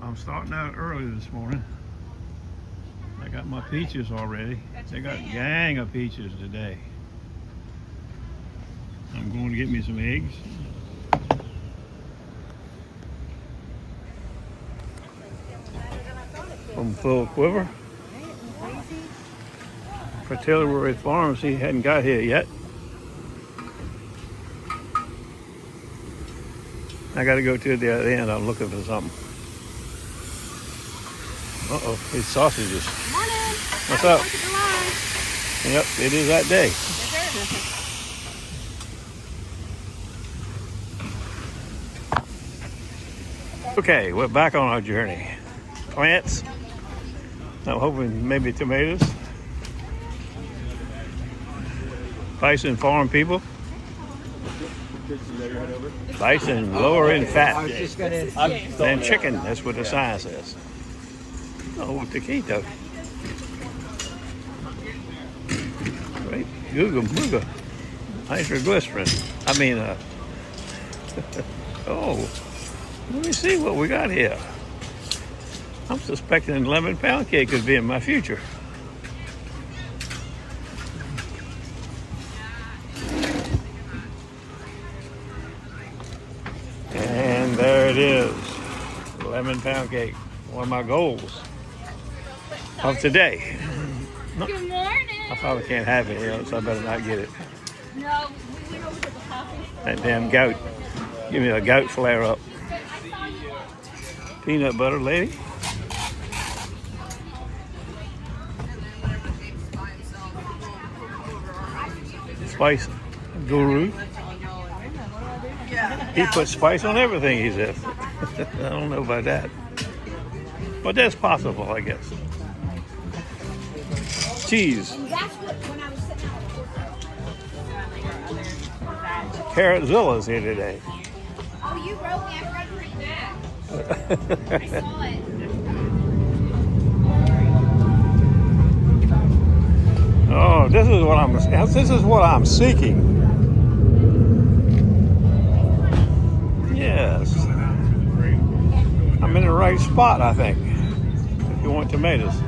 I'm starting out early this morning. I got my peaches already. They got a gang of peaches today. I'm going to get me some eggs. From Full Quiver. For Taylor Farms, he hadn't got here yet. I got to go to the other end. I'm looking for something. Uh-oh, these sausages. Morning. What's up? Yep, it is that day. Okay, we're back on our journey. Plants. I'm hoping maybe tomatoes. Bison farm people. Bison lower in fat than chicken. That's what the sign says. Oh, taquito. Right, Googa Mooga. Nitroglycerin. I mean, oh, let me see what we got here. I'm suspecting lemon pound cake could be in my future. And there it is. Lemon pound cake. One of my goals of today. No, Good morning. I probably can't have it here, so I better not get it. No, we went over to the coffee store. That damn gout. Give me a gout flare up. Peanut butter lady. Spice guru. He puts spice on everything, he says. I don't know about that. But that's possible, I guess. Cheese. And that's what, when I was sitting out. Carrotzilla's here today. Oh, you wrote me. I forgot to read that. I saw it. Oh, this is what I'm seeking. Yes. I'm in the right spot, I think. If you want tomatoes.